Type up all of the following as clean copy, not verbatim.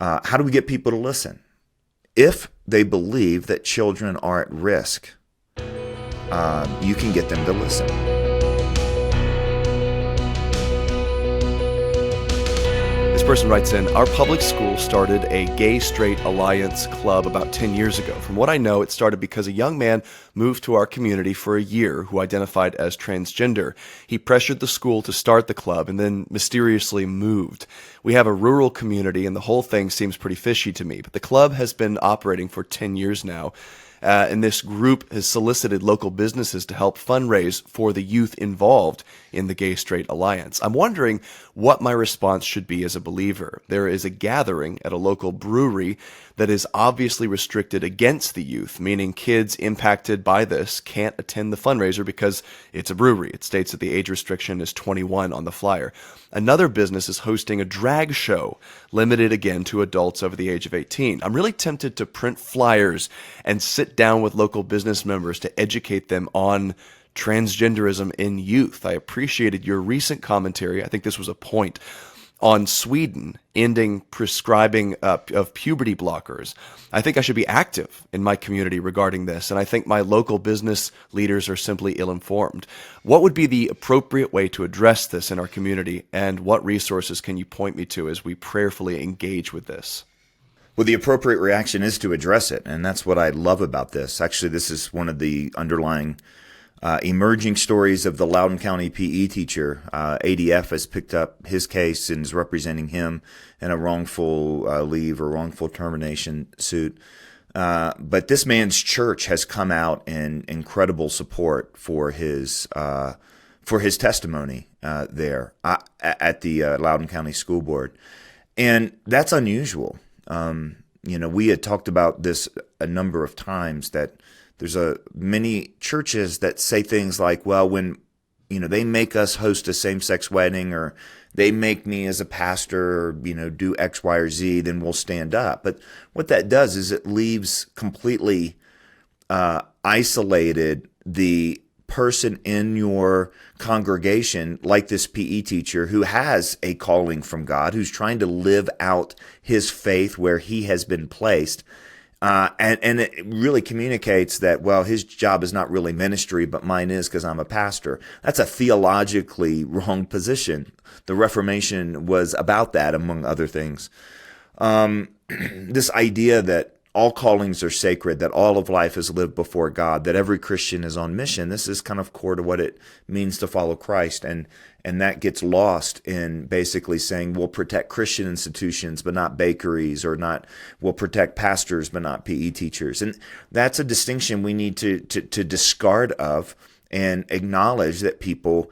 How do we get people to listen? If they believe that children are at risk, you can get them to listen. This person writes in, our public school started a gay-straight alliance club about 10 years ago. From what I know, it started because a young man moved to our community for a year who identified as transgender. He pressured the school to start the club and then mysteriously moved. We have a rural community and the whole thing seems pretty fishy to me, but the club has been operating for 10 years now. And this group has solicited local businesses to help fundraise for the youth involved in the Gay Straight Alliance. I'm wondering what my response should be as a believer. There is a gathering at a local brewery that is obviously restricted against the youth, meaning kids impacted by this can't attend the fundraiser because it's a brewery. It states that the age restriction is 21 on the flyer. Another business is hosting a drag show, limited again to adults over the age of 18. I'm really tempted to print flyers and sit down with local business members to educate them on transgenderism in youth. I appreciated your recent commentary. I think this was a point on Sweden ending prescribing of puberty blockers. I think I should be active in my community regarding this, and I think my local business leaders are simply ill-informed. What would be the appropriate way to address this in our community, and what resources can you point me to as we prayerfully engage with this? Well, the appropriate reaction is to address it, and that's what I love about this. Actually, this is one of the underlying emerging stories of the Loudoun County PE teacher. ADF has picked up his case and is representing him in a wrongful leave or wrongful termination suit. But this man's church has come out in incredible support for his testimony there at the Loudoun County School Board, and that's unusual. We had talked about this a number of times, that there's many churches that say things like, well, when, they make us host a same-sex wedding, or they make me as a pastor, or, do X, Y, or Z, then we'll stand up. But what that does is it leaves completely isolated the person in your congregation, like this PE teacher who has a calling from God, who's trying to live out his faith where he has been placed. And it really communicates that, well, his job is not really ministry, but mine is because I'm a pastor. That's a theologically wrong position. The Reformation was about that, among other things. This idea that all callings are sacred, that all of life is lived before God, that every Christian is on mission. This is kind of core to what it means to follow Christ. And that gets lost in basically saying we'll protect Christian institutions, but not bakeries, or we'll protect pastors, but not PE teachers. And that's a distinction we need to discard of, and acknowledge that people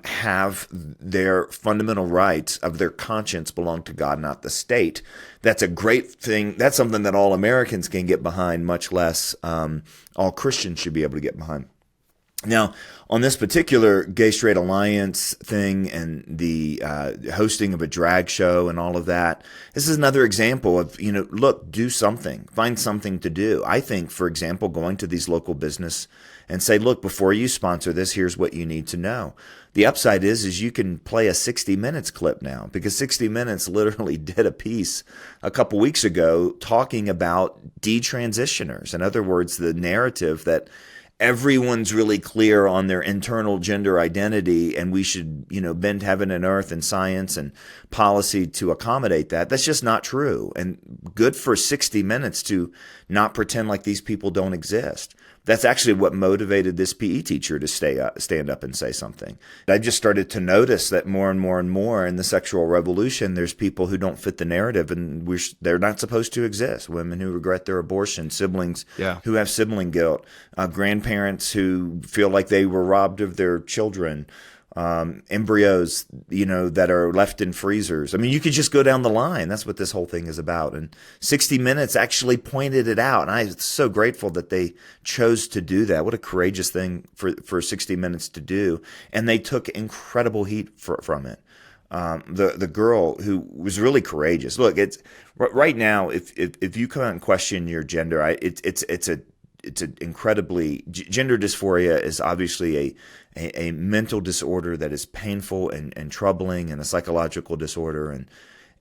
have their fundamental rights of their conscience belong to God, not the state. That's a great thing. That's something that all Americans can get behind, much less all Christians should be able to get behind. Now, on this particular Gay Straight Alliance thing and the hosting of a drag show and all of that, this is another example of, look, do something, find something to do. I think, for example, going to these local business and say, look, before you sponsor this, here's what you need to know. The upside is you can play a 60 Minutes clip now, because 60 Minutes literally did a piece a couple weeks ago talking about detransitioners. In other words, the narrative that everyone's really clear on their internal gender identity, and we should, bend heaven and earth and science and policy to accommodate that. That's just not true. And good for 60 Minutes to not pretend like these people don't exist. That's actually what motivated this PE teacher to stand up and say something. I've just started to notice that more and more and more in the sexual revolution, there's people who don't fit the narrative, and they're not supposed to exist. Women who regret their abortion, siblings who have sibling guilt, grandparents who feel like they were robbed of their children, embryos, that are left in freezers. I mean, you could just go down the line. That's what this whole thing is about. And 60 Minutes actually pointed it out. And I'm so grateful that they chose to do that. What a courageous thing for 60 Minutes to do. And they took incredible heat from it. The girl who was really courageous. Look, it's right now, if you come out and question your gender, it's an incredibly, gender dysphoria is obviously a mental disorder that is painful and troubling, and a psychological disorder.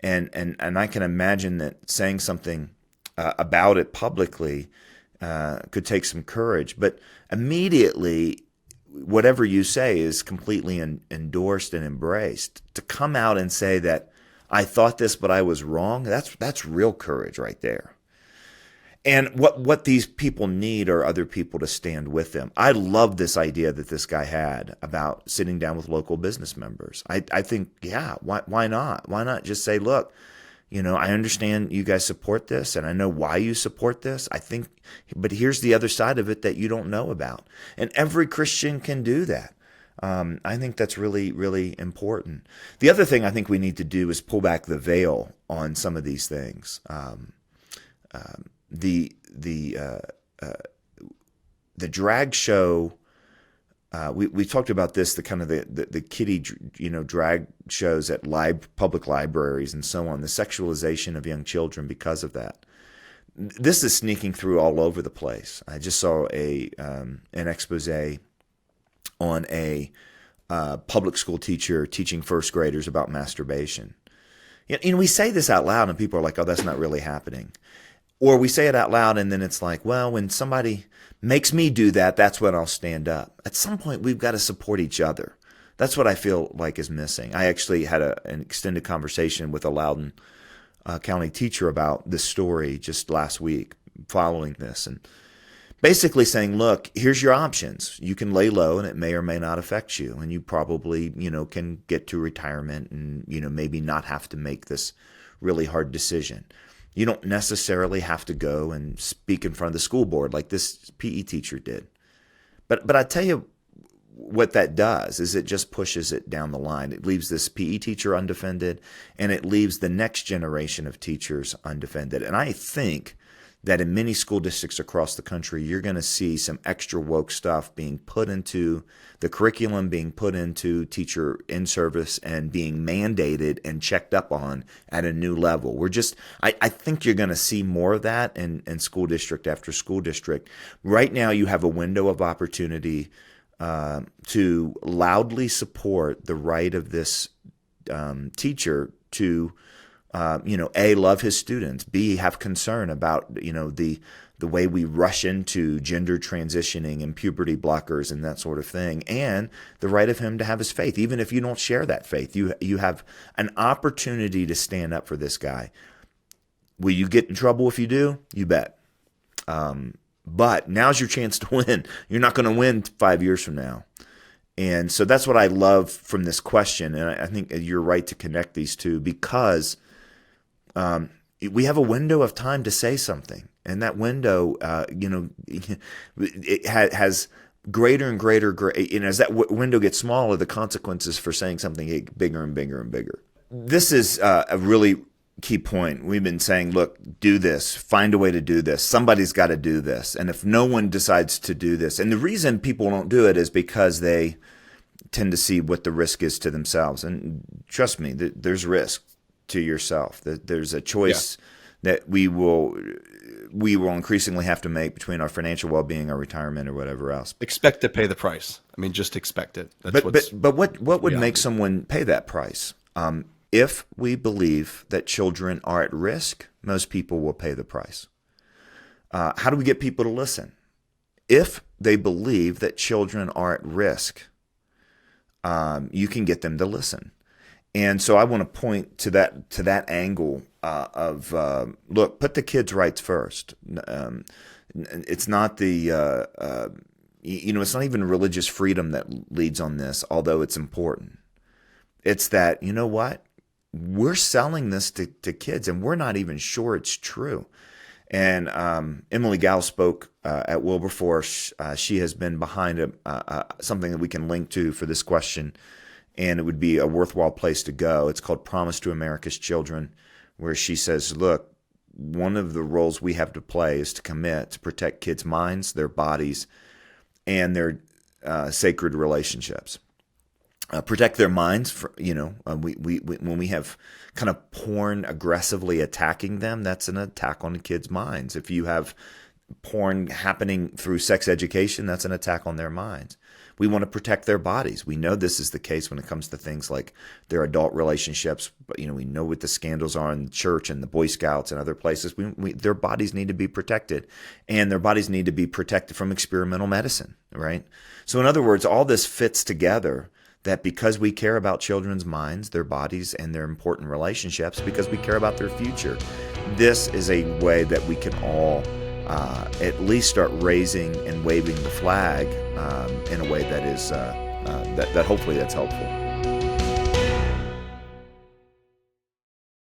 And I can imagine that saying something about it publicly could take some courage. But immediately, whatever you say is completely endorsed and embraced. To come out and say that I thought this, but I was wrong, that's real courage right there. And what these people need are other people to stand with them. I love this idea that this guy had about sitting down with local business members. I think, yeah, why not? Why not just say, look, I understand you guys support this, and I know why you support this. But here's the other side of it that you don't know about. And every Christian can do that. I think that's really, really important. The other thing I think we need to do is pull back the veil on some of these things. The drag show. We talked about this, the kiddie, drag shows at public libraries and so on, the sexualization of young children because of that. This is sneaking through all over the place. I just saw an expose on a public school teacher teaching first graders about masturbation. We say this out loud and people are like, oh, that's not really happening. Or we say it out loud and then it's like, well, when somebody makes me do that, that's when I'll stand up. At some point, we've got to support each other. That's what I feel like is missing. I actually had an extended conversation with a Loudoun County teacher about this story just last week following this. And basically saying, look, here's your options. You can lay low and it may or may not affect you. And you probably, can get to retirement and, maybe not have to make this really hard decision. You don't necessarily have to go and speak in front of the school board like this PE teacher did. But I tell you what that does is it just pushes it down the line. It leaves this PE teacher undefended, and it leaves the next generation of teachers undefended. And I think that in many school districts across the country, you're going to see some extra woke stuff being put into the curriculum, being put into teacher in-service, and being mandated and checked up on at a new level. I think you're going to see more of that in school district after school district. Right now, you have a window of opportunity to loudly support the right of this teacher to A, love his students, B, have concern about, the way we rush into gender transitioning and puberty blockers and that sort of thing, and the right of him to have his faith. Even if you don't share that faith, you have an opportunity to stand up for this guy. Will you get in trouble if you do? You bet. But now's your chance to win. You're not going to win 5 years from now. And so that's what I love from this question. And I think you're right to connect these two because we have a window of time to say something, and that window, it has greater and greater. As that window gets smaller, the consequences for saying something get bigger and bigger and bigger. This is a really key point. We've been saying, look, do this, find a way to do this. Somebody's got to do this, and if no one decides to do this, and the reason people don't do it is because they tend to see what the risk is to themselves. And trust me, there's risk to yourself. There's a choice that we will increasingly have to make between our financial well-being, our retirement, or whatever else. Expect to pay the price. I mean, just expect it. But what would make someone pay that price? If we believe that children are at risk, most people will pay the price. How do we get people to listen? If they believe that children are at risk, you can get them to listen. And so I want to point to that angle of look, put the kids' rights first. It's not it's not even religious freedom that leads on this, although it's important. It's that, you know what? We're selling this to kids, and we're not even sure it's true. And Emily Gall spoke at Wilberforce. She has been behind something that we can link to for this question, and it would be a worthwhile place to go. It's called Promise to America's Children, where she says, look, one of the roles we have to play is to commit to protect kids' minds, their bodies, and their sacred relationships. Protect their minds. When we have kind of porn aggressively attacking them, that's an attack on the kids' minds. If you have porn happening through sex education, that's an attack on their minds. We want to protect their bodies. We know this is the case when it comes to things like their adult relationships. But we know what the scandals are in the church and the Boy Scouts and other places. Their bodies need to be protected, and their bodies need to be protected from experimental medicine, right? So in other words, all this fits together, that because we care about children's minds, their bodies, and their important relationships, because we care about their future, this is a way that we can all at least start raising and waving the flag in a way that is that hopefully that's helpful.